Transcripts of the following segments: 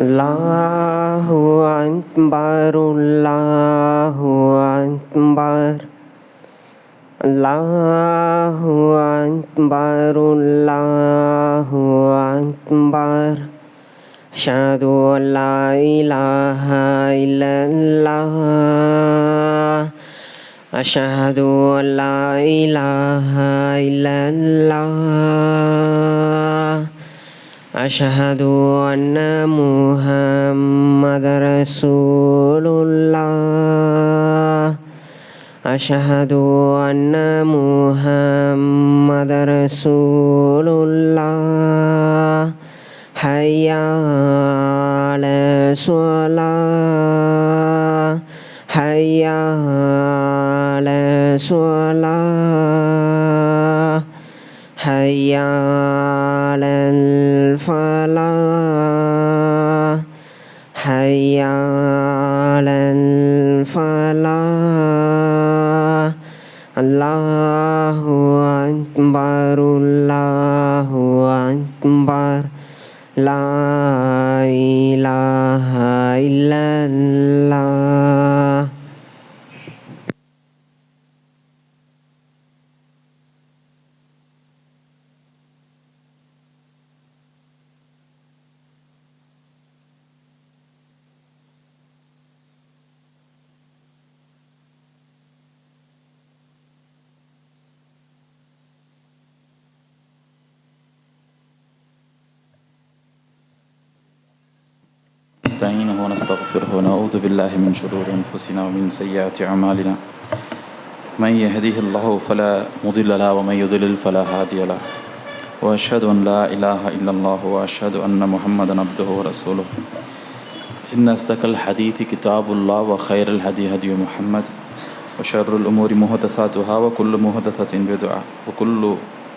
அல்லாஹு அக்பர் அல்லாஹு அக்பர் அல்லாஹு அக்பர் அல்லாஹு அக்பர் அஷ்ஹது அல்லா இலாஹா இல்லல்லாஹ் அஷ்ஹது அல்லா இலாஹா இல்லல்லாஹ் அஷ்ஹது அன்ன முஹம்மத ரசூலுல்லாஹ் அஷ்ஹது அன்ன முஹம்மத ரசூலுல்லாஹ் ஹய்யா அலஸ் ஸலாஹ் ஹய்யா அலஸ் ஸலாஹ் ஹய்யா அலல் ஃபலாஹ் ஹய்யா அலல் ஃபலாஹ் அல்லாஹு அக்பர் அல்லாஹு அக்பர் லா இலாஹா இல்லல்லாஹ். نستعينه ونستغفره ونعوذ بالله من شرور أنفسنا ومن سيئات أعمالنا من يهده الله فلا مضل له ومن يضلل فلا هادي له وأشهد أن لا إله إلا الله وأشهد أن محمدا عبده ورسوله إن أصدق الحديث كتاب الله وخير الهدي هدي محمد وشر الأمور محدثاتها وكل محدثة بدعة وكل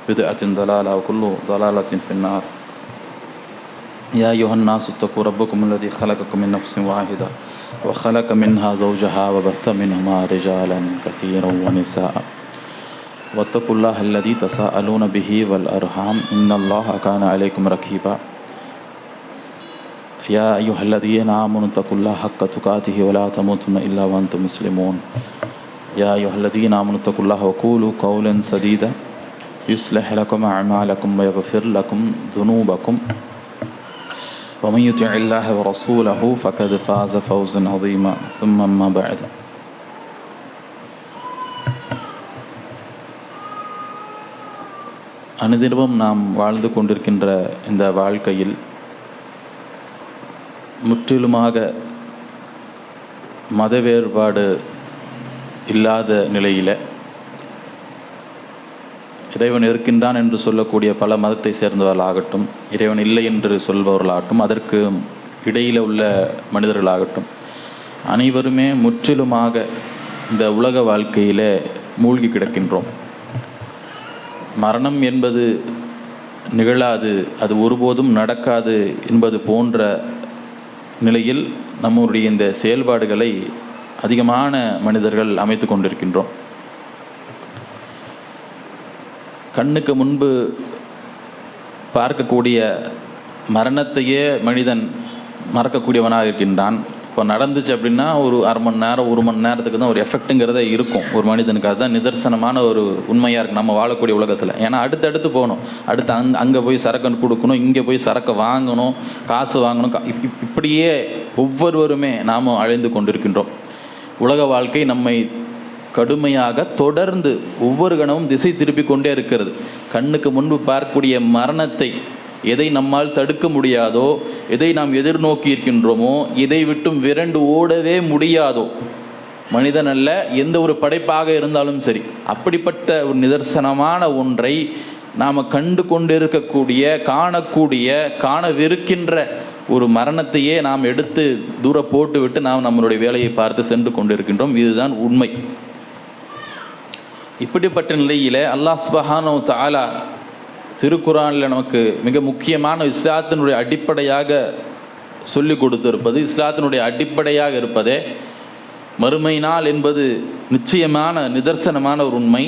بدعة ضلالة وكل ضلالة في النار. يا أيها الناس اتقوا ربكم الذي خلقكم من نفس واحدة وخلق منها زوجها وبث منهما رجالا كثيرا ونساء واتقوا الله الذي تساءلون به والأرحام إن الله كان عليكم رقيبا. يا أيها الذين آمنوا اتقوا الله حق تقاته ولا تموتن إلا وأنتم مسلمون. يا أيها الذين آمنوا اتقوا الله وقولوا قولا سديدا يصلح لكم أعمالكم ويغفر لكم ذنوبكم ومن يطع الله ورسوله فقد فاز فوزا عظيما. ثم أما بعد. அனுதினமும் நாம் வாழ்ந்து கொண்டிருக்கின்ற இந்த வாழ்க்கையில் முற்றிலுமாக மத வேறுபாடு இல்லாத நிலையில் இறைவன் இருக்கின்றான் என்று சொல்லக்கூடிய பல மதத்தை சேர்ந்தவர்களாகட்டும், இறைவன் இல்லை என்று சொல்பவர்களாகட்டும், அதற்கு இடையில் உள்ள மனிதர்களாகட்டும், அனைவருமே முற்றிலுமாக இந்த உலக வாழ்க்கையில் மூழ்கி கிடக்கின்றோம். மரணம் என்பது நிகழாது, அது ஒருபோதும் நடக்காது என்பது போன்ற நிலையில் நம்முடைய இந்த செயல்பாடுகளை அதிகமான மனிதர்கள் அமைத்து கொண்டிருக்கின்றோம். கண்ணுக்கு முன்பு பார்க்கக்கூடிய மரணத்தையே மனிதன் மறக்கக்கூடியவனாக இருக்கின்றான். இப்போ நடந்துச்சு அப்படின்னா ஒரு அரை மணி நேரம் 1 மணி நேரத்துக்கு தான் ஒரு எஃபெக்ட்டுங்கிறத இருக்கும் ஒரு மனிதனுக்கு. அதுதான் நிதர்சனமான ஒரு உண்மையாக இருக்குது நம்ம வாழக்கூடிய உலகத்தில். ஏன்னா அடுத்தடுத்து போகணும், அடுத்து அங்கே போய் சரக்கு கொடுக்கணும், இங்கே போய் சரக்கை வாங்கணும், காசு வாங்கணும், இப்படியே ஒவ்வொருவருமே நாம் அழைந்து கொண்டிருக்கின்றோம். உலக வாழ்க்கை நம்மை கடுமையாக தொடர்ந்து ஒவ்வொரு கணமும் திசை திருப்பி கொண்டே இருக்கிறது. கண்ணுக்கு முன்பு பார்க்கக்கூடிய மரணத்தை எதை நம்மால் தடுக்க முடியாதோ, எதை நாம் எதிர்நோக்கி இருக்கின்றோமோ, எதை விட்டும் விரண்டு ஓடவே முடியாதோ, மனிதன் அல்ல எந்த ஒரு படைப்பாக இருந்தாலும் சரி, அப்படிப்பட்ட ஒரு நிதர்சனமான ஒன்றை நாம் கண்டு கொண்டு இருக்கக்கூடிய, காணக்கூடிய, காணவிருக்கின்ற ஒரு மரணத்தையே நாம் எடுத்து தூர போட்டு விட்டு நாம் நம்மளுடைய வேலையை பார்த்து சென்று கொண்டிருக்கின்றோம். இதுதான் உண்மை. இப்படிப்பட்ட நிலையில் அல்லாஹ் சுப்ஹானஹு வ தஆலா திருக்குர்ஆனில் நமக்கு மிக முக்கியமான இஸ்லாத்தினுடைய அடிப்படையாக சொல்லி கொடுத்திருப்பது, இஸ்லாத்தினுடைய அடிப்படையாக இருப்பதே மறுமை நாள் என்பது நிச்சயமான நிதர்சனமான ஒரு உண்மை,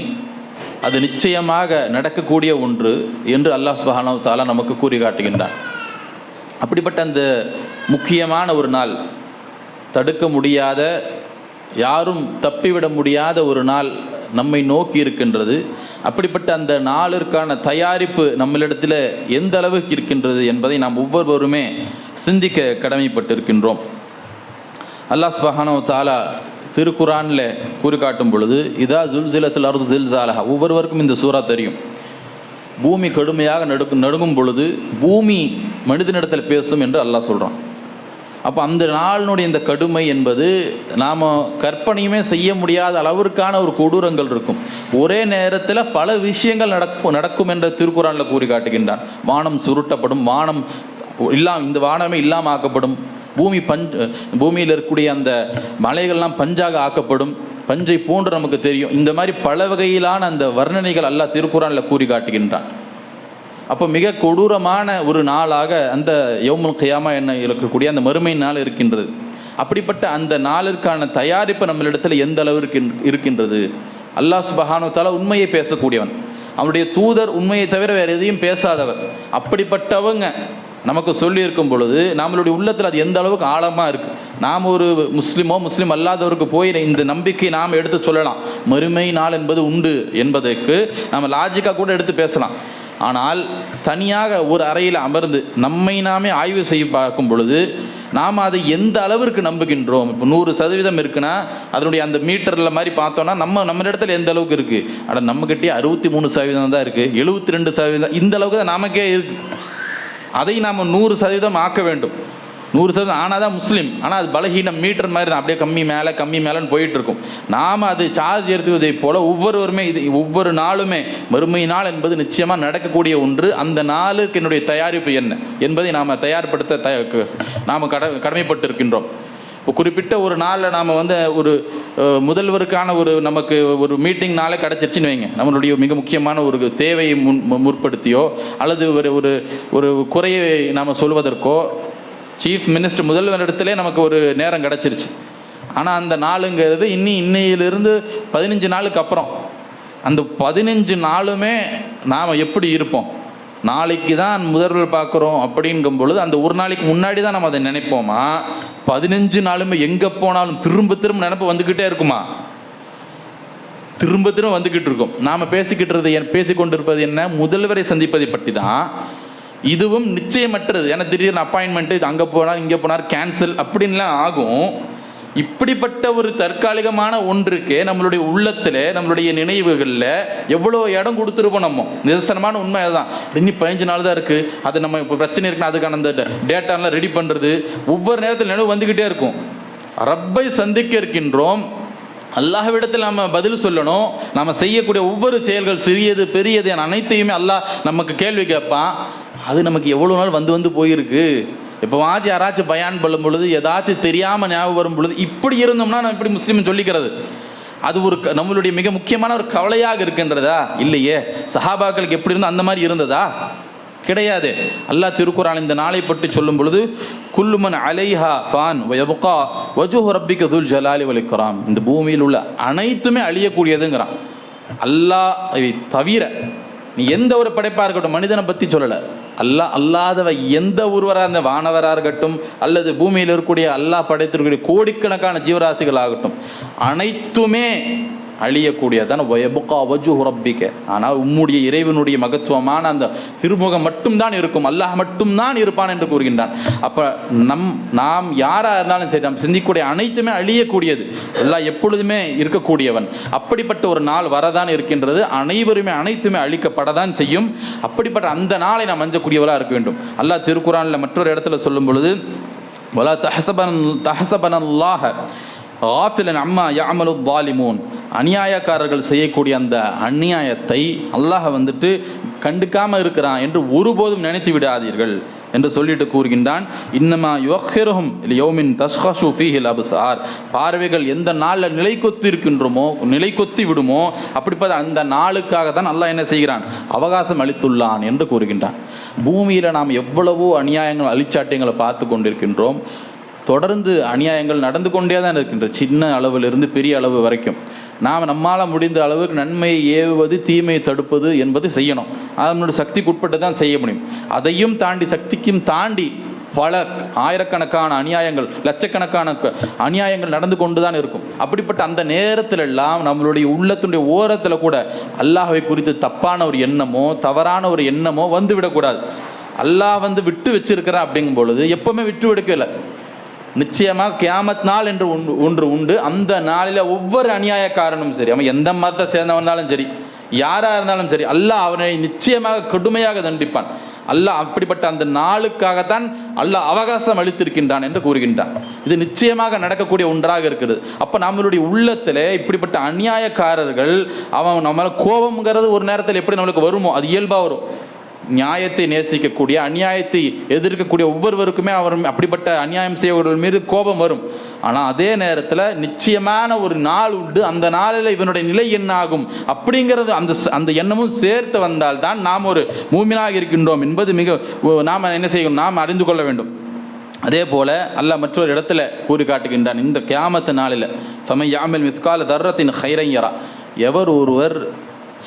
அது நிச்சயமாக நடக்கக்கூடிய ஒன்று என்று அல்லாஹ் சுப்ஹானஹு வ தஆலா நமக்கு கூறி காட்டுகின்றான். அப்படிப்பட்ட அந்த முக்கியமான ஒரு நாள், தடுக்க முடியாத, யாரும் தப்பிவிட முடியாத ஒரு நாள் நம்மை நோக்கி இருக்கின்றது. அப்படிப்பட்ட அந்த நாளிற்கான தயாரிப்பு நம்மளிடத்தில் எந்த அளவுக்கு இருக்கின்றது என்பதை நாம் ஒவ்வொருவருமே சிந்திக்க கடமைப்பட்டிருக்கின்றோம். அல்லாஹ் சுப்ஹானஹு வ தஆலா திருக்குரானில் கூறி காட்டும் பொழுது, இதா ஜுல்சிலத்தில் அர்து ஜில்சாலஹா, ஒவ்வொருவருக்கும் இந்த சூறா தெரியும். பூமி கடுமையாக நடுங்கும் பொழுது பூமி மனிதனிடத்தில் பேசும் என்று அல்லாஹ் சொல்கிறான். அப்போ அந்த நாளினுடைய இந்த கடுமை என்பது நாம் கற்பனையுமே செய்ய முடியாத அளவிற்கான ஒரு கொடூரங்கள் இருக்கும். ஒரே நேரத்தில் பல விஷயங்கள் நடக்கும் என்ற திருக்குறானில் கூறி காட்டுகின்றான். வானம் சுருட்டப்படும், இந்த வானமே இல்லாமல் ஆக்கப்படும், பூமியில் இருக்கக்கூடிய அந்த மலைகள்லாம் பஞ்சாக ஆக்கப்படும், பஞ்சை போன்று நமக்கு தெரியும். இந்த மாதிரி பல வகையிலான அந்த வர்ணனைகள் அல்லாஹ் திருக்குறானில் கூறி காட்டுகின்றான். அப்போ மிக கொடூரமான ஒரு நாளாக அந்த யௌமுல் கியாமா என்ன இருக்கக்கூடிய அந்த மறுமை நாள் இருக்கின்றது. அப்படிப்பட்ட அந்த நாளிற்கான தயாரிப்பு நம்மளிடத்தில் எந்த அளவிற்கு இருக்கின்றது? அல்லாஹ் சுப்ஹானஹு வ தஆலா உண்மையை பேசக்கூடியவன், அவனுடைய தூதர் உண்மையை தவிர வேறு எதையும் பேசாதவர். அப்படிப்பட்டவங்க நமக்கு சொல்லியிருக்கும் பொழுது நம்மளுடைய உள்ளத்தில் அது எந்த அளவுக்கு ஆழமாக இருக்குது. நாம் ஒரு முஸ்லீம் அல்லாதவருக்கு போய் இந்த நம்பிக்கை நாம் எடுத்து சொல்லலாம். மறுமை நாள் என்பது உண்டு என்பதற்கு நாம் லாஜிக்காக கூட எடுத்து பேசலாம். ஆனால் தனியாக ஒரு அறையில் அமர்ந்து நம்மை நாமே ஆய்வு செய்ய பார்க்கும் பொழுது நாம் அதை எந்த அளவிற்கு நம்புகின்றோம்? இப்போ 100% இருக்குன்னா அதனுடைய அந்த மீட்டரில் மாதிரி பார்த்தோன்னா நம்ம இடத்துல எந்த அளவுக்கு இருக்குது? ஆனால் நம்மக்கிட்டே 63% தான் இருக்குது, 72% இந்த அளவுக்கு தான் நமக்கே இருக்குது. அதை நாம் 100% ஆக்க வேண்டும். 100% ஆனால் தான் முஸ்லீம். ஆனால் அது பலகீனம், மீட்டர் மாதிரி தான், அப்படியே கம்மி மேலேன்னு போயிட்டுருக்கும். நாம் அது சார்ஜ் எடுத்துவதை போல் ஒவ்வொருவருமே ஒவ்வொரு நாளுமே மறுமை நாள் என்பது நிச்சயமாக நடக்கக்கூடிய ஒன்று. அந்த நாளுக்கு என்னுடைய தயாரிப்பு என்ன என்பதை நாம் தயார்படுத்த நாம் கடமைப்பட்டு இருக்கின்றோம். இப்போ குறிப்பிட்ட ஒரு நாளில் நாம் ஒரு முதல்வருக்கான நமக்கு ஒரு மீட்டிங் நாளே கிடச்சிருச்சுன்னு வைங்க. நம்மளுடைய மிக முக்கியமான ஒரு தேவையை முற்படுத்தியோ அல்லது ஒரு குறையை நாம் சொல்வதற்கோ சீஃப் மினிஸ்டர் முதல்வரிடத்திலே நமக்கு ஒரு நேரம் கிடச்சிருச்சு. ஆனால் அந்த நாளுங்கிறது இன்னையிலிருந்து 15 நாளுக்கு அப்புறம். அந்த 15 நாளுமே நாம் எப்படி இருப்போம்? நாளைக்கு தான் முதல்வர் பார்க்குறோம் அப்படிங்கும் பொழுது அந்த ஒரு நாளைக்கு முன்னாடி தான் நம்ம அதை நினைப்போமா? 15 நாளுமே எங்கே போனாலும் திரும்ப நினைப்பு வந்துக்கிட்டே இருக்குமா? திரும்ப வந்துக்கிட்டு இருக்கும். நாம் பேசிக்கொண்டிருப்பது என்ன? முதல்வரை சந்திப்பதை பற்றி தான். இதுவும் நிச்சயமற்றது. ஏன்னா திடீர்னு அப்பாயின்மெண்ட்டு, இது அங்கே போனார் இங்கே போனார் கேன்சல் அப்படின்லாம் ஆகும். இப்படிப்பட்ட ஒரு தற்காலிகமான ஒன்றுக்கு நம்மளுடைய உள்ளத்தில் நம்மளுடைய நினைவுகளில் எவ்வளோ இடம் கொடுத்துருப்போம். நம்ம நிதர்சனமான உண்மை அதுதான். இன்னும் 15 நாள் தான் இருக்குது, அது நம்ம இப்போ பிரச்சனை இருக்குன்னா அதுக்கான அந்த டேட்டாலாம் ரெடி பண்ணுறது ஒவ்வொரு நேரத்தில் நினைவு வந்துக்கிட்டே இருக்கும். ரப்பை சந்திக்க இருக்கின்றோம். அல்லாஹ்விடத்தில் நம்ம பதில் சொல்லணும். நம்ம செய்யக்கூடிய ஒவ்வொரு செயல்கள் சிறியது பெரியது அனைத்தையுமே அல்லாஹ் நமக்கு கேள்வி கேட்பான். அது நமக்கு எவ்வளோ நாள் வந்து போயிருக்கு. இப்போ யாராச்சும் பயான் பண்ணும் பொழுது ஏதாச்சும் தெரியாமல் ஞாபகம் வரும் பொழுது இப்படி இருந்தோம்னா நான் இப்படி முஸ்லீம் சொல்லிக்கிறது, அது நம்மளுடைய மிக முக்கியமான ஒரு கவலையாக இருக்கின்றதா? இல்லையே. சஹாபாக்களுக்கு எப்படி இருந்தோ அந்த மாதிரி இருந்ததா? கிடையாது. அல்லாஹ் திருக்குரான் இந்த நாளை பற்றி சொல்லும் பொழுது, குல்லுமன் அலைஹா ஃபான் வயபுகா வஜ்ஹு ரப்பிக துல் ஜலாலி வல் இக்ராம், இந்த பூமியில் உள்ள அனைத்துமே அழியக்கூடியதுங்கிறான். அல்லாஹ்வை தவிர நீ எந்த ஒரு படைப்பாக இருக்கட்டும், மனிதனை பற்றி சொல்லலை, அல்லாதவ எந்த ஒருவராக இருந்த வானவராக இருக்கட்டும் அல்லது பூமியில் இருக்கக்கூடிய அல்லாஹ் படைத்திருக்கக்கூடிய கோடிக்கணக்கான ஜீவராசிகள் ஆகட்டும், அனைத்துமே அழியக்கூடியதான் வயபுகா வஜ்ஹு ரப்பிக. ஆனால் உம்முடைய இறைவனுடைய மகத்துவமான அந்த திருமுகம் மட்டும்தான் இருக்கும், அல்லாஹ் மட்டும்தான் இருப்பான் என்று கூறுகின்றான். அப்போ நாம் யாராக இருந்தாலும் சரி, நாம் சிந்திக்கக்கூடிய அனைத்துமே அழியக்கூடியது, அல்லாஹ் எப்பொழுதுமே இருக்கக்கூடியவன். அப்படிப்பட்ட ஒரு நாள் வரதான் இருக்கின்றது. அனைத்துமே அழிக்கப்படத்தான் செய்யும். அப்படிப்பட்ட அந்த நாளை நாம் அஞ்சக்கூடியவராக இருக்க வேண்டும். அல்லாஹ் திருக்குரானில் மற்றொரு இடத்துல சொல்லும் பொழுது, வலா தஹஸபனல்லாஹ காஃபிலன் அம்மா யஅமலு ஸாலிமூன், அநியாயக்காரர்கள் செய்யக்கூடிய அந்த அநியாயத்தை அல்லாஹ் கண்டுக்காமல் இருக்கிறான் என்று ஒருபோதும் நினைத்து விடாதீர்கள் என்று சொல்லிட்டு கூறுகின்றான். இன்னமா யுஅக்கிருஹும் லியௌமின் தஷ்கஷு ஃபீஹில் அப்சார், பார்வைகள் எந்த நாளில் நிலைக்கொத்தி விடுமோ அப்படிப்பட்ட அந்த நாளுக்காக தான் அல்லாஹ் என்ன செய்கிறான்? அவகாசம் அளித்துள்ளான் என்று கூறுகின்றான். பூமியில் நாம் எவ்வளவோ அநியாயங்கள் அழிச்சாட்டியங்களை பார்த்து கொண்டிருக்கின்றோம். தொடர்ந்து அநியாயங்கள் நடந்து கொண்டே தான் இருக்கின்ற, சின்ன அளவிலிருந்து பெரிய அளவு வரைக்கும். நம்மால் முடிந்த அளவுக்கு நன்மையை ஏவுவது தீமையை தடுப்பது என்பது செய்யணும். அதனுடைய சக்திக்கு உட்பட்டு தான் செய்ய முடியும். அதையும் தாண்டி சக்திக்கும் தாண்டி பல ஆயிரக்கணக்கான அநியாயங்கள், லட்சக்கணக்கான அநியாயங்கள் நடந்து கொண்டு தான் இருக்கும். அப்படிப்பட்ட அந்த நேரத்தில் எல்லாம் நம்மளுடைய உள்ளத்தினுடைய ஓரத்தில் கூட அல்லாஹ்வை குறித்து தப்பான ஒரு எண்ணமோ தவறான ஒரு எண்ணமோ வந்து விடக்கூடாது. அல்லாஹ் விட்டு வச்சிருக்கிறான் அப்படிங்கும் பொழுது எப்பவுமே விட்டு விடுக்கல. நிச்சயமாக கியாமத் நாள் என்று ஒன்று உண்டு. அந்த நாளில் ஒவ்வொரு அநியாயக்காரனும் சரி, அவன் எந்த மதத்தை சேர்ந்தவனாலும் சரி, யாராக இருந்தாலும் சரி, அல்லாஹ் அவனை நிச்சயமாக கடுமையாக தண்டிப்பான். அல்லாஹ் அப்படிப்பட்ட அந்த நாளுக்காகத்தான் அல்லாஹ் அவகாசம் அளித்திருக்கின்றான் என்று கூறுகின்றான். இது நிச்சயமாக நடக்கக்கூடிய ஒன்றாக இருக்கிறது. அப்போ நம்மளுடைய உள்ளத்தில் இப்படிப்பட்ட அநியாயக்காரர்கள், அவன் நம்மள கோபம்ங்கிறது ஒரு நேரத்தில் எப்படி நம்மளுக்கு வருமோ அது இயல்பாக வரும். நியாயத்தை நேசிக்கக்கூடிய, அநியாயத்தை எதிர்க்கக்கூடிய ஒவ்வொருவருக்குமே அவர் அப்படிப்பட்ட அநியாயம் செய்யவர்கள் மீது கோபம் வரும். ஆனால் அதே நேரத்தில் நிச்சயமான ஒரு நாள் உண்டு. அந்த நாளில் இவனுடைய நிலை என்ன ஆகும் அப்படிங்கிறது அந்த எண்ணமும் சேர்த்து வந்தால்தான் நாம் ஒரு மூமினாக இருக்கின்றோம் என்பது நாம் என்ன செய்யணும், நாம் அறிந்து கொள்ள வேண்டும். அதே போல் அல்லாஹ் மற்றொரு இடத்துல கூறி காட்டுகின்றான், இந்த கியாமத்து நாளில் ஃபமன் யஅமல் மிஸ்கால தர்ரத்தின் கைரன் யரா, எவர் ஒருவர்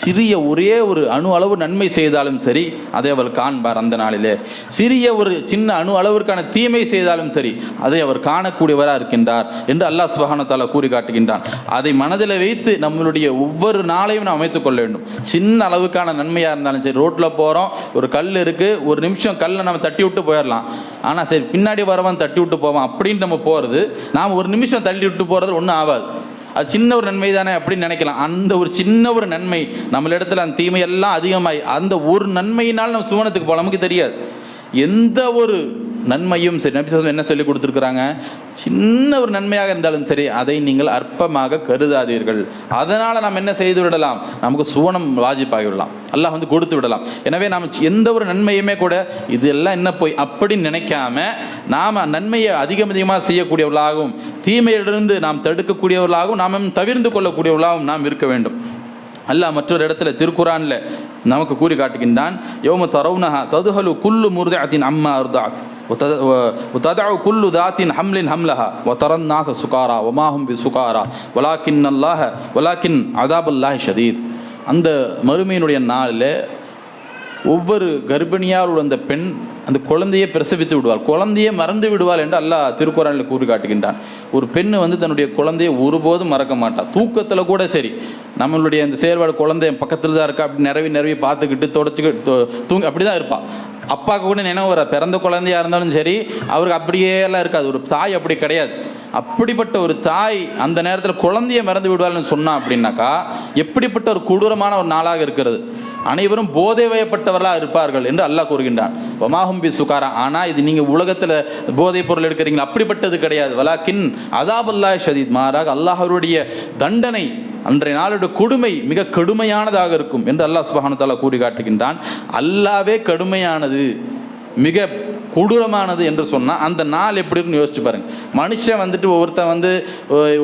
சிறிய ஒரே ஒரு அணு அளவு நன்மை செய்தாலும் சரி அதை அவர் காண்பார். அந்த நாளிலே சிறிய ஒரு சின்ன அணு அளவிற்கான தீமை செய்தாலும் சரி அதை அவர் காணக்கூடியவராக இருக்கின்றார் என்று அல்லாஹ் சுப்ஹானஹு வ தஆலா கூறி காட்டுகின்றான். அதை மனதில் வைத்து நம்மளுடைய ஒவ்வொரு நாளையும் நாம் அமைத்துக் கொள்ள வேண்டும். சின்ன அளவுக்கான நன்மையாக இருந்தாலும் சரி, ரோட்டில் போகிறோம், ஒரு கல் இருக்குது, ஒரு நிமிஷம் கல்லை நம்ம தட்டி விட்டு போயிடலாம். ஆனால் சரி பின்னாடி வரவன் தட்டி விட்டு போவான் அப்படின்னு நம்ம போகிறது, நாம் ஒரு நிமிஷம் தள்ளி விட்டு போகிறது ஒன்றும் ஆகாது. அது சின்ன ஒரு நன்மை தானே அப்படின்னு நினைக்கலாம். அந்த ஒரு சின்ன ஒரு நன்மை நம்மளிடத்தில் அந்த தீமையெல்லாம் அதிகமாகி அந்த ஒரு நன்மையினால் நம்ம சுவனத்துக்கு போகலாம். நமக்கு தெரியாது. எந்த ஒரு நன்மையும் சரி, நபி ஸல்லல்லாஹு என்ன சொல்லி கொடுத்துருக்குறாங்க, சின்ன ஒரு நன்மையாக இருந்தாலும் சரி அதை நீங்கள் அற்பமாக கருதாதீர்கள். அதனால் நாம் என்ன செய்து விடலாம், நமக்கு சுவனம் வாஜிப்பாகி விடலாம், அல்லாஹ் கொடுத்து விடலாம். எனவே நாம் எந்த ஒரு நன்மையுமே கூட இதெல்லாம் என்ன போய் அப்படின்னு நினைக்காம நாம் நன்மையை அதிகமாக செய்யக்கூடியவர்களாகவும் தீமையிலிருந்து நாம் தடுக்கக்கூடியவர்களாகவும் நாம் தவிர்த்து கொள்ளக்கூடியவர்களாகவும் நாம் இருக்க வேண்டும். அல்லாஹ் மற்றொரு இடத்துல திருக்குரானில் நமக்கு கூறி காட்டுகின்றான், யௌம தரவுனஹா ததுஹலு குல்லு முர்திஅத்தின் அம்மா அர்தாத் வததஉ குல்லு தாத்தின் ஹம்லின் ஹம்லஹா வதரன் நாஸ சுகாரா வமா ஹும் பிசுகாரா வலாக்கின் அதாபுல்லாஹி ஷதீத். அந்த மறுமையினுடைய நாளில் ஒவ்வொரு கர்ப்பிணியால் அந்த பெண் அந்த குழந்தையை பிரசவித்து விடுவாள், குழந்தையை மறந்து விடுவாள் என்று அல்லாஹ் திருக்குறானில் கூறி காட்டுகின்றான். ஒரு பெண் தன்னுடைய குழந்தையை ஒருபோதும் மறக்க மாட்டாள். தூக்கத்தில் கூட சரி, நம்மளுடைய அந்த செயல்பாடு குழந்தை பக்கத்தில் தான் இருக்கா அப்படி நிறவி பார்த்துக்கிட்டு தொடச்சிக்கிட்டு தூங்கி அப்படி தான் இருப்பாள். அப்பாவுக்கு கூட நினைவு வர, பிறந்த குழந்தையாக இருந்தாலும் சரி அவருக்கு அப்படியே எல்லாம் இருக்காது. ஒரு தாய் அப்படி கிடையாது. அப்படிப்பட்ட ஒரு தாய் அந்த நேரத்தில் குழந்தையை மறந்து விடுவாள்னு சொன்னா அப்படின்னாக்கா எப்படிப்பட்ட ஒரு கொடூரமான ஒரு நாளாக இருக்கிறது. அனைவரும் போதை வயப்பட்டவர்களாக இருப்பார்கள் என்று அல்லாஹ் கூறுகின்றான். வமாஹும் பி சுகாரா. ஆனால் இது நீங்கள் உலகத்தில் போதைப் பொருள் எடுக்கிறீங்களா, அப்படிப்பட்டது கிடையாது. வலாக்கின் அதாபுல்லாஹி ஷதீத். மாறாக அல்லாஹ்வுடைய தண்டனை அன்றைய நாளுடைய கொடுமை மிக கடுமையானதாக இருக்கும் என்று அல்லாஹ் சுப்ஹானஹு வ தஆலா கூறி காட்டுகின்றான். அல்லாவே கடுமையானது, மிக கொடூரமானது என்று சொன்னால் அந்த நாள் எப்படி இருக்குன்னு யோசிச்சு பாருங்க. மனுஷன் ஒருத்தன்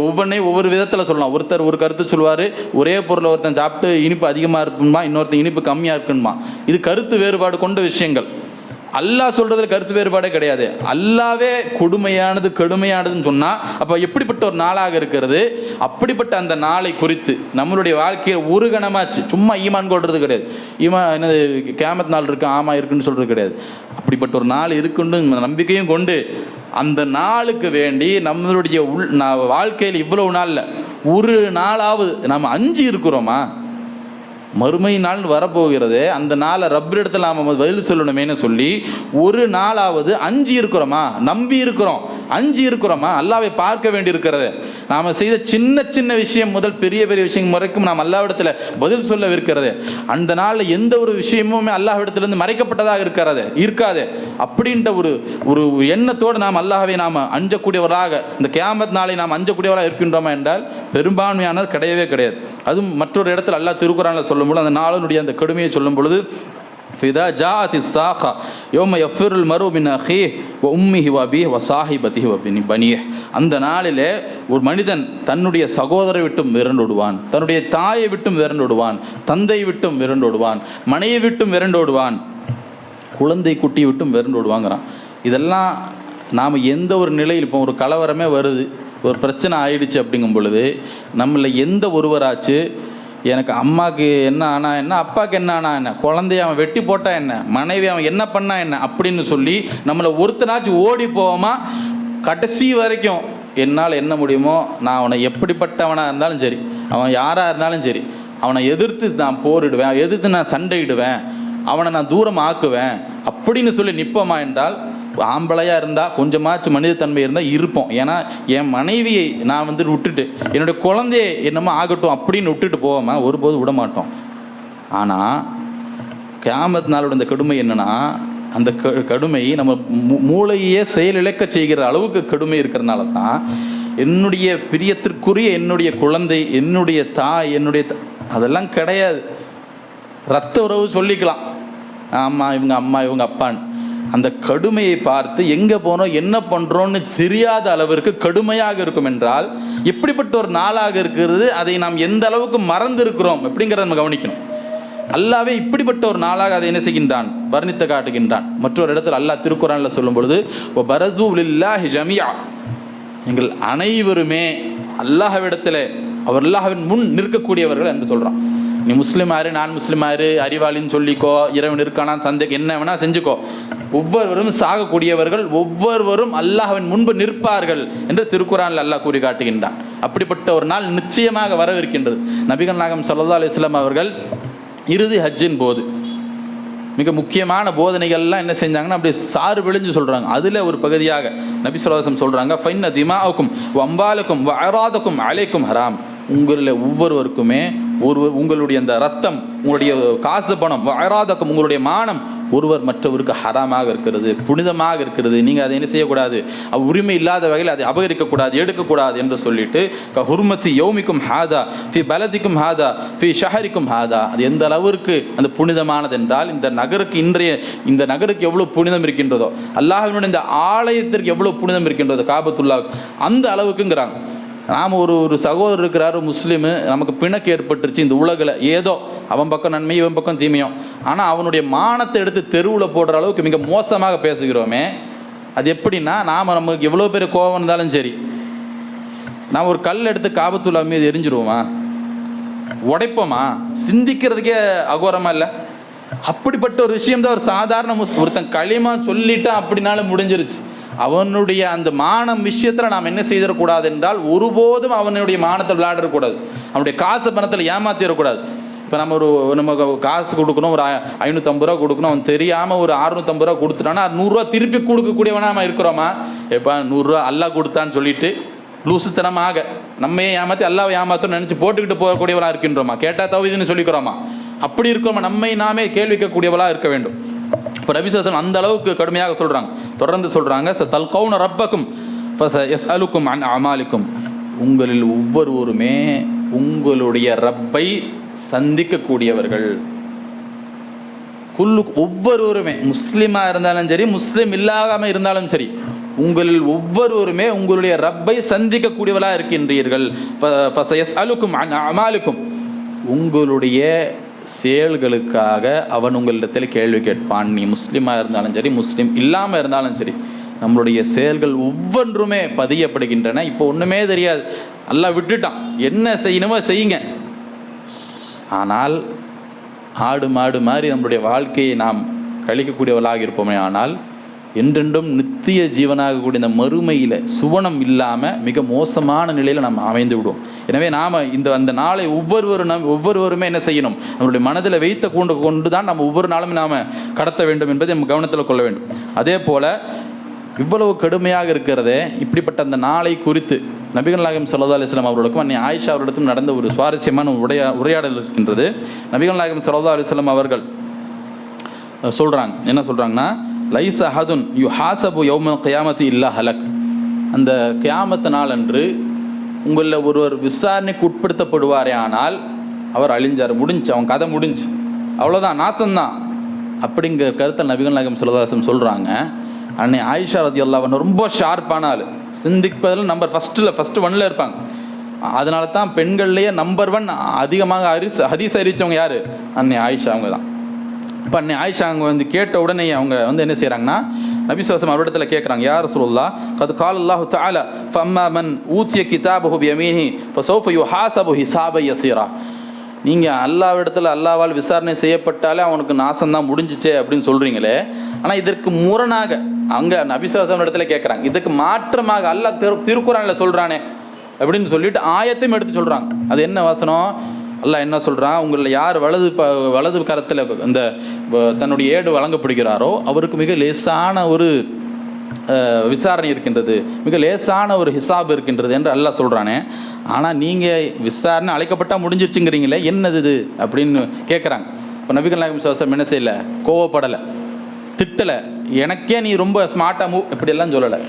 ஒவ்வொன்றையும் ஒவ்வொரு விதத்தில் சொல்லலாம். ஒருத்தர் ஒரு கருத்து சொல்லுவார், ஒரே பொருளை ஒருத்தன் சாப்பிட்டு இனிப்பு அதிகமாக இருக்குமா, இன்னொருத்தன் இனிப்பு கம்மியாக இருக்குமா. இது கருத்து வேறுபாடு கொண்ட விஷயங்கள். அல்லாஹ் சொல்றதுல கருத்து வேறுபாடே கிடையாது. அல்லாவே கொடுமையானது கடுமையானதுன்னு சொன்னால் அப்போ எப்படிப்பட்ட ஒரு நாளாக இருக்கிறது. அப்படிப்பட்ட அந்த நாளை குறித்து நம்மளுடைய வாழ்க்கையில் ஒரு கணமாச்சு சும்மா ஈமான் கொள்வது கிடையாது. ஈமான் என்னது கியாமத் நாள் இருக்கு, ஆமாம் இருக்குன்னு சொல்கிறது கிடையாது. அப்படிப்பட்ட ஒரு நாள் இருக்குன்னு நம்பிக்கையும் கொண்டு அந்த நாளுக்கு வேண்டி நம்மளுடைய வாழ்க்கையில் இவ்வளவு நாளில் ஒரு நாளாவது நாம் அஞ்சு இருக்கிறோமா? மறுமை நாள் வரப்போகிறது, அந்த நாளை ரப்பிடத்தில் நாம் பதில் சொல்லணுமேனு சொல்லி ஒரு நாளாவது அஞ்சு இருக்கிறோமா, நம்பி இருக்கிறோம், அஞ்சு இருக்கிறோமா, அல்லாவை பார்க்க வேண்டி இருக்கிறது. நாம் செய்த சின்ன சின்ன விஷயம் முதல் பெரிய பெரிய விஷயம் வரைக்கும் நாம் அல்லாவிடத்தில் பதில் சொல்ல இருக்கிறது. அந்த நாளில் எந்த ஒரு விஷயமுமே அல்லாஹ்விடத்திலிருந்து மறைக்கப்பட்டதாக இருக்காது. அப்படின்ற ஒரு எண்ணத்தோடு நாம் அல்லாஹ்வை நாம் அஞ்சக்கூடியவராக இந்த கியாமத் நாளை நாம் அஞ்சக்கூடியவராக இருக்கின்றோமா என்றால் பெரும்பான்மையானது கிடையவே கிடையாது. அதுவும் மற்றொரு இடத்துல அல்லாஹ் திருக்குறானில் சொல்லும்போது அந்த நாளினுடைய அந்த கடுமையை சொல்லும் பொழுது, ஃபிதா ஜாஅத்தி ஸாஹா யௌம யஃபிருல் மர்உ மின் அஹீஹி வ உம்மிஹி வ அபீஹி வ ஸாஹிபதிஹி வ பனீஹி. அந்த நாளிலே ஒரு மனிதன் தன்னுடைய சகோதரை விட்டும் விரண்டோடுவான், தன்னுடைய தாயை விட்டும் விரண்டோடுவான், தந்தை விட்டும் விரண்டோடுவான், மனையை விட்டும் விரண்டோடுவான், குழந்தை குட்டி விட்டும் விரண்டோடுவாங்கிறான். இதெல்லாம் நாம் எந்த ஒரு நிலையில், இப்போ ஒரு கலவரமே வருது, ஒரு பிரச்சனை ஆயிடுச்சு அப்படிங்கும் பொழுது நம்மள எந்த ஒருவராச்சு எனக்கு அம்மாவுக்கு என்ன ஆனா என்ன, அப்பாவுக்கு என்ன ஆனா என்ன, குழந்தைய அவன் வெட்டி போட்டா என்ன, மனைவி அவன் என்ன பண்ணா என்ன அப்படின்னு சொல்லி நம்மளை ஒருத்தனாச்சும் ஓடி போவோமா? கடைசி வரைக்கும் என்னால் என்ன முடியுமோ நான் அவனை எப்படிப்பட்டவனாக இருந்தாலும் சரி, அவன் யாராக இருந்தாலும் சரி, அவனை எதிர்த்து நான் போரிடுவேன், எதிர்த்து நான் சண்டையிடுவேன், அவனை நான் தூரம் ஆக்குவேன் அப்படின்னு சொல்லி நிற்போமா என்றால், ஆம்பளையாக இருந்தால் கொஞ்சமாச்சும் மனிதத்தன்மை இருந்தால் இருப்போம். ஏன்னா என் மனைவியை நான் விட்டுட்டு என்னுடைய குழந்தையை என்னமோ ஆகட்டும் அப்படின்னு விட்டுட்டு போவோமா? ஒருபோது விட மாட்டோம். ஆனால் கியாமத் நாளோட இந்த கடுமை என்னன்னா, அந்த கடுமை நம்ம மூளையே செயலிழக்க செய்கிற அளவுக்கு கடுமை இருக்கிறதுனால தான் என்னுடைய பிரியத்திற்குரிய என்னுடைய குழந்தை, என்னுடைய தாய், அதெல்லாம் கிடையாது. ரத்த உறவு சொல்லிக்கலாம், ஆமாம் இவங்க அம்மா இவங்க அப்பான்னு. அந்த கடுமையை பார்த்து எங்கே போனோம் என்ன பண்ணுறோன்னு தெரியாத அளவிற்கு கடுமையாக இருக்கும் என்றால் எப்படிப்பட்ட ஒரு நாளாக இருக்கிறது, அதை நாம் எந்த அளவுக்கு மறந்து இருக்கிறோம் அப்படிங்கிறத நம்ம கவனிக்கணும். அல்லாவே இப்படிப்பட்ட ஒரு நாளாக அதை என்ன செய்கின்றான், வர்ணித்து காட்டுகின்றான். மற்றொரு இடத்துல அல்லாஹ் திருக்குரானில் சொல்லும் பொழுது, பரஸூ லில்லாஹி ஜமியா, எங்கள் அனைவருமே அல்லாஹ்விடத்தில் அவர் அல்லாஹ்வின் முன் நிற்கக்கூடியவர்கள் என்று சொல்கிறான். நீ முஸ்லீம் ஆறு, நான் முஸ்லீம் ஆறு, அறிவாளின்னு சொல்லிக்கோ, இறைவன் இருக்கானா சந்தேகம் என்ன வேணா செஞ்சுக்கோ, ஒவ்வொருவரும் சாகக்கூடியவர்கள், ஒவ்வொருவரும் அல்லாஹ்வின் முன்பு நிற்பார்கள் என்று திருக்குரானில் அல்லாஹ் கூறி காட்டுகின்றான். அப்படிப்பட்ட ஒரு நாள் நிச்சயமாக வரவிருக்கின்றது. நபிகள் நாயகம் ஸல்லல்லாஹு அலைஹி வஸல்லம் அவர்கள் இறுதி ஹஜ்ஜின் போது மிக முக்கியமான போதனைகள்லாம் என்ன செஞ்சாங்கன்னா அப்படி சாறு விழிஞ்சு சொல்கிறாங்க. அதில் ஒரு பகுதியாக நபி ஸல்லல்லாஹு அலைஹி வஸல்லம் சொல்கிறாங்க, ஃபைன்ன திமாஅக்கும் வ அம்வாலக்கும் வ அராதக்கும் அலைக்கும் ஹராம், உங்களில் ஒவ்வொருவருக்குமே உங்களுடைய அந்த ரத்தம், உங்களுடைய காசு பணம், அராதக்கம் உங்களுடைய மானம் ஒருவர் மற்றவருக்கு ஹராமாக இருக்கிறது, புனிதமாக இருக்கிறது. நீங்கள் அதை என்ன செய்யக்கூடாது, உரிமை இல்லாத வகையில் அதை அபகரிக்கக்கூடாது, எடுக்கக்கூடாது என்று சொல்லிட்டு ஹுர்மத்தி யௌமிக்கும் ஹாதா ஃபி பலதிக்கும் ஹாதா ஃபி ஷஹரிக்கும் ஹாதா, அது எந்த அளவிற்கு அந்த புனிதமானது என்றால் இந்த நகருக்கு எவ்வளோ புனிதம் இருக்கின்றதோ, அல்லாஹ்வினுடைய இந்த ஆலயத்திற்கு எவ்வளோ புனிதம் இருக்கின்றதோ காபத்துல்லா, அந்த அளவுக்குங்கிறாங்க. நாம் ஒரு சகோதரர் இருக்கிறார் முஸ்லீமு, நமக்கு பிணக்கு ஏற்பட்டுருச்சு இந்த உலகில், ஏதோ அவன் பக்கம் நன்மை இவன் பக்கம் தீமையும், ஆனால் அவனுடைய மானத்தை எடுத்து தெருவில் போடுற அளவுக்கு மிக மோசமாக பேசுகிறோமே. அது எப்படின்னா, நமக்கு எவ்வளோ பேர் கோபம் இருந்தாலும் சரி, நாம் ஒரு கல் எடுத்து காபத்துல்லா மீது எரிஞ்சிருவோமா, உடைப்போமா? சிந்திக்கிறதுக்கே அகோரமாக இல்லை. அப்படிப்பட்ட ஒரு விஷயம்தான் ஒரு சாதாரண ஒருத்தன் களிமா சொல்லிட்டான் அப்படின்னாலும் முடிஞ்சிருச்சு. அவனுடைய அந்த மானம் விஷயத்தில் நாம் என்ன செய்திடக்கூடாது என்றால், ஒருபோதும் அவனுடைய மானத்தை விளையாடக்கூடாது, அவனுடைய காசு பணத்தில் ஏமாத்திடக்கூடாது. இப்போ நம்ம காசு கொடுக்கணும், ஒரு 550 ரூபா கொடுக்கணும், அவன் தெரியாமல் ஒரு 650 ரூபா கொடுத்துட்டான்னா 100 ரூபா திருப்பி கொடுக்கக்கூடியவனா நம்ம இருக்கிறோமா? எப்போ 100 ரூபா அல்லாஹ் கொடுத்தான்னு சொல்லிட்டு லூசுத்தனமாக நம்மையே ஏமாற்றி அல்லாவை ஏமாத்தணும்னு நினச்சி போட்டுக்கிட்டு போகக்கூடியவளாக இருக்கின்றோமா? கேட்டால் தௌஹீதுன்னு சொல்லிக்கிறோமா? அப்படி இருக்கிறோமா? நம்மை நாமே கேள்விக்கக்கூடியவளாக இருக்க வேண்டும். இப்போ நபி ஸல்லல்லாஹு அலைஹி வஸல்லம் அந்த அளவுக்கு கடுமையாக சொல்கிறாங்க. தொடர்ந்து சொல்கிறாங்க, தல்கௌன ரப்பக்கும் ஃபஸயஸ்அலுக்கும் அன் அமாலிக்கும், உங்களில் ஒவ்வொருவருமே உங்களுடைய ரப்பை சந்திக்கக்கூடியவர்கள். ஒவ்வொருவருமே முஸ்லீமாக இருந்தாலும் சரி, முஸ்லீம் இல்லாமல் இருந்தாலும் சரி, உங்களில் ஒவ்வொருவருமே உங்களுடைய ரப்பை சந்திக்கக்கூடியவர்களாக இருக்கின்றீர்கள். ஃபஸயஸ்அலுக்கும் அன் அமாலிக்கும், உங்களுடைய செயல்களுக்காக அவன் உங்களிடத்தில் கேள்வி கேட்பான். நீ முஸ்லீமாக இருந்தாலும் சரி, முஸ்லீம் இல்லாமல் இருந்தாலும் சரி, நம்மளுடைய செயல்கள் ஒவ்வொன்றுமே பதியப்படுகின்றன. இப்போ ஒன்றுமே தெரியாது, அல்லாஹ் விட்டுட்டான், என்ன செய்யணுமோ செய்யுங்க. ஆனால் ஆடு மாடு மாதிரி நம்மளுடைய வாழ்க்கையை நாம் கழிக்கக்கூடியவர்களாக இருப்போமே, ஆனால் என்றென்றும் நித்திய ஜீவனாக கூடிய இந்த மறுமையில் சுவனம் இல்லாமல் மிக மோசமான நிலையில் நாம் அமைந்து விடுவோம். எனவே நாம் அந்த நாளை ஒவ்வொருவருமே என்ன செய்யணும், நம்மளுடைய மனதில் வைத்த கொண்டு தான் நம்ம ஒவ்வொரு நாளும் நாம் கடத்த வேண்டும் என்பதை நம்ம கவனத்தில் கொள்ள வேண்டும். அதே போல் இவ்வளவு கடுமையாக இருக்கிறதே, இப்படிப்பட்ட அந்த நாளை குறித்து நபிகள் நாயகம் ஸல்லல்லாஹு அலைஹி வஸல்லம் அவர்களுக்கும் அன்னை ஆயிஷா அவர்களிடத்தும் நடந்த ஒரு சுவாரஸ்யமான உரையாடல் இருக்கின்றது. நபிகள் நாயகம் ஸல்லல்லாஹு அலைஹி வஸல்லம் அவர்கள் சொல்கிறாங்க, என்ன சொல்கிறாங்கன்னா, லைஸ ஹதுன் யுஹாசபு யௌமல் கியாமத்தி இல்லா ஹலக், அந்த கியாமத்து நாள் அன்று உங்களில் ஒருவர் விசாரணைக்கு உட்படுத்தப்படுவாரே ஆனால் அவர் அழிஞ்சார், முடிஞ்சு, அவன் கதை முடிஞ்சு, அவ்வளோதான், நாசம்தான் அப்படிங்கிற கருத்தை நபிகள் நாயகம் ஸல்லல்லாஹு அலைஹி வஸல்லம் சொல்கிறாங்க. அன்னை ஆயிஷா ரலியல்லாஹு அன்ஹா ரொம்ப ஷார்ப்பான ஆள், சிந்திப்பதில் ஃபஸ்ட்டு 1ல் இருப்பாங்க. அதனால தான் பெண்கள்லேயே நம்பர் 1 அதிகமாக ஹதீஸ் அறிவித்தவங்க யார்? அன்னை ஆயிஷா அவங்க தான். இப்போ அன்னை ஆயிஷா அவங்க கேட்ட உடனே அவங்க என்ன செய்கிறாங்கன்னா, நபி ஸல்லல்லாஹு அலைஹி வஸல்லம் அவரிடத்தில் கேட்குறாங்க, யா ரசூலுல்லாஹ் கத் கால அல்லாஹு தஆலா ஃபம்மா மன் ஊதிய கிதாபஹு பியமீனிஹி ஃபஸௌஃப யுஹாஸபு ஹிஸாபன் யஸீரா, நீங்கள் அல்லாவிடத்தில் அல்லாவால் விசாரணை செய்யப்பட்டாலே அவனுக்கு நாசம்தான் முடிஞ்சிச்சே அப்படின்னு சொல்கிறீங்களே, ஆனால் இதற்கு முரணாக அங்கே நபிசாசம் இடத்துல கேட்குறாங்க, இதுக்கு மாற்றமாக அல்லாஹ் திருக்குறானில் சொல்கிறானே அப்படின்னு சொல்லிட்டு ஆயத்தையும் எடுத்து சொல்கிறாங்க. அது என்ன வசனம்? அல்லாஹ் என்ன சொல்கிறான், உங்களில் யார் வலது கரத்தில் இந்த தன்னுடைய ஏடு வழங்கப்படுகிறாரோ அவருக்கு மிக லேசான ஒரு விசாரணை இருக்கின்றது, மிக லேசான ஒரு ஹிசாப் இருக்கின்றது என்று அல்லாஹ் சொல்கிறானே. ஆனால் நீங்கள் விசாரணை அழைக்கப்பட்டால் முடிஞ்சிருச்சுங்கிறீங்களே, என்னது இது அப்படின்னு கேட்குறாங்க. இப்போ நபிகள் நாயகம் ஸல்லல்லாஹு அலைஹி வஸல்லம் என்ன செய்யலை, கோவப்படலை, திட்டலை, எனக்கே நீ ரொம்ப ஸ்மார்ட்டாக மூவ் இப்படியெல்லாம் சொல்லலை.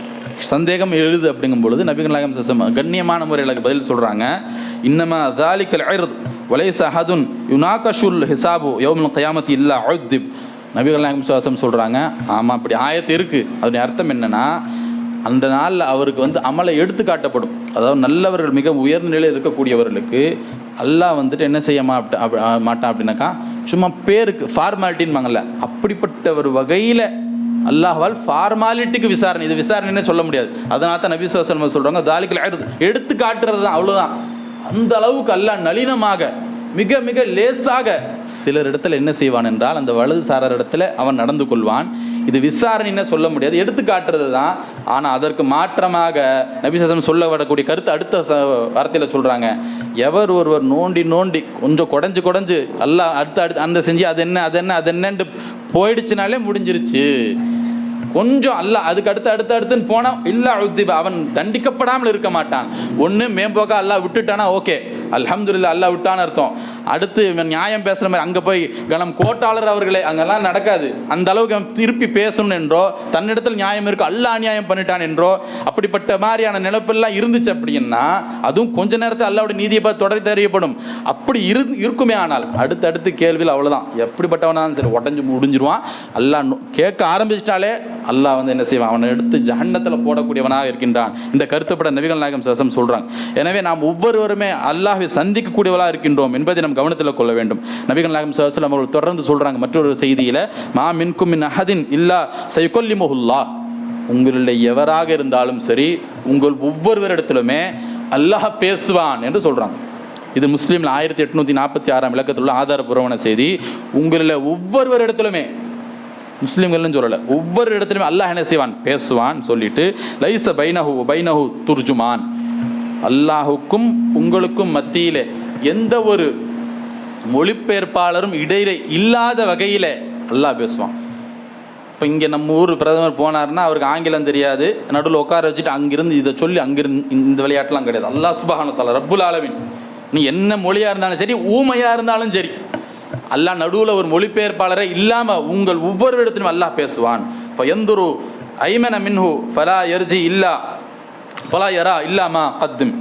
சந்தேகம் எழுது அப்படிங்கும் பொழுது நபிகள் நாயகம் ஸல்லல்லாஹு அலைஹி வஸல்லம் கண்ணியமான முறையில் பதில் சொல்கிறாங்க. இன்னமா தாலிக்கல் இர்த் வலைஸ அஹதுன் யுனாகஷுல் ஹிசாபு யௌமுல் கியாமத்தி இல்லா உத்திப். நபிகள் நாயகம் ஸல்லல்லாஹு அலைஹி வஸல்லம் சொல்கிறாங்க, ஆமாம் அப்படி ஆயத்து இருக்குது. அதனுடைய அர்த்தம் என்னென்னா, அந்த நாளில் அவருக்கு அமலை எடுத்து காட்டப்படும். அதாவது நல்லவர்கள் மிக உயர்ந்த நிலையில் இருக்கக்கூடியவர்களுக்கு அல்லாஹ் என்ன செய்ய மாட்டான் அப்படின்னாக்கா, சும்மா பேருக்கு ஃபார்மாலிட்டின்பாங்கல்ல, அப்படிப்பட்ட ஒரு வகையில் அல்லாஹ்வால் ஃபார்மாலிட்டிக்கு விசாரணை, இது விசாரணைன்னு சொல்ல முடியாது. அதனால தான் நபி ஸல்லல்லாஹு அலைஹி வஸல்லம் சொல்கிறாங்க, தாலிக்கல் எடுத்து காட்டுறது தான், அவ்வளோதான். அந்த அளவுக்கு அல்லாஹ் நளினமாக மிக மிக லேசாக சிலர் இடத்துல என்ன செய்வான் என்றால், அந்த வலதுசாரர் இடத்துல அவன் நடந்து கொள்வான். இது விசாரணைன்னு சொல்ல முடியாது, எடுத்து காட்டுறது தான். ஆனால் அதற்கு மாற்றமாக நபி ஸல்லல்லாஹு அலைஹி வஸல்லம் சொல்ல வரக்கூடிய கருத்து அடுத்த வார்த்தையில் சொல்கிறாங்க, எவர் ஒருவர் நோண்டி நோண்டி கொஞ்சம் குடஞ்சு அல்லாஹ் அடுத்து அந்த செஞ்சு அது என்னன்ட்டு போயிடுச்சுனாலே முடிஞ்சிருச்சு. கொஞ்சம் அல்லாஹ் அதுக்கு அடுத்துன்னு போனால் இல்லா உத்திப, அவன் தண்டிக்கப்படாமல் இருக்க மாட்டான். ஒன்று மேம்போக்கா அல்லாஹ் விட்டுட்டானா ஓகே, அல்ஹம்துலில்லாஹ் அல்லாஹ் விட்டான்னு அர்த்தம். அடுத்து இவன் நியாயம் பேசுகிற மாதிரி அங்கே போய் கணம் கோட்டாளர் அவர்களே, அங்கெல்லாம் நடக்காது. அந்த அளவுக்கு அவன் திருப்பி பேசணும் என்றோ, தன்னிடத்தில் நியாயம் இருக்கு அல்லாஹ் அநியாயம் பண்ணிட்டான் என்றோ, அப்படிப்பட்ட மாதிரியான நினைப்பெல்லாம் இருந்துச்சு அப்படின்னா, அதுவும் கொஞ்ச நேரத்தில் அல்லாஹ்வுடைய நீதியை பார்த்து தொடரை தெரியப்படும். அப்படி இருக்குமே ஆனால் அடுத்தடுத்து கேள்வியில் அவ்வளோதான், எப்படிப்பட்டவனாலும் சரி உடஞ்சி முடிஞ்சிருவான். அல்லாஹ் கேட்க ஆரம்பிச்சிட்டாலே அல்லாஹ் என்ன செய்வான், அவனை எடுத்து ஜஹன்னத்தில் போடக்கூடியவனாக இருக்கின்றான். இந்த கருத்துப்பட நபிகள் நாயகம் ஸல்லல்லாஹு அலைஹி வஸல்லம் சொல்கிறாங்க. எனவே நாம் ஒவ்வொருவருமே அல்லாஹ்வை சந்திக்கக்கூடியவளாக இருக்கின்றோம் என்பதை நாம் கவனத்தில் கொள்ள வேண்டும். நபிகள் நாயகம் ஸல்லல்லாஹு அலைஹி வஸல்லம் அவர்கள் தொடர்ந்து சொல்கிறாங்க மற்றொரு செய்தியில், மா மின்கும் மின் அஹதின் இல்லா சயுகல்லிமுஹுல்லாஹ், உங்களுடைய எவராக இருந்தாலும் சரி உங்கள் ஒவ்வொருவரிடத்திலுமே அல்லாஹ் பேசுவான் என்று சொல்கிறாங்க. இது முஸ்லீமில் 1846 இலக்கத்தில் உள்ள ஆதாரபூர்வமான செய்தி. உங்களில் ஒவ்வொருவரிடத்திலுமே, முஸ்லீம்கள்னு சொல்லலை, ஒவ்வொரு இடத்துலையுமே அல்லாஹ் என்ன செய்வான், பேசுவான் சொல்லிட்டு, லைஸ பைனஹு துர்ஜுமான், அல்லாஹுக்கும் உங்களுக்கும் மத்தியில் எந்த ஒரு மொழிபெயர்ப்பாளரும் இடையில இல்லாத வகையில் அல்லாஹ் பேசுவான். இப்போ இங்கே நம்ம ஊர் பிரதமர் போனார்னா அவருக்கு ஆங்கிலம் தெரியாது, நடுவில் உட்கார வச்சுட்டு அங்கிருந்து இதை சொல்லி அங்கிருந்து இந்த விளையாட்டுலாம் கிடையாது. அல்லாஹ் சுப்ஹானஹு வ தஆலா ரப்புல் ஆலமீன், நீ என்ன மொழியாக இருந்தாலும் சரி, ஊமையாக இருந்தாலும் சரி, அல்லாஹ் நடுவில் ஒரு மொழிபெயர்ப்பாளரை இல்லாமல் உங்கள் ஒவ்வொரு இடத்திலும் அல்லாஹ் பேசுவான். ஃபயந்துரு ஐமன மின்ஹு ஃபலா யர்ஜி இல்லா ஃபலா யரா இல்லாமா கத்தும்.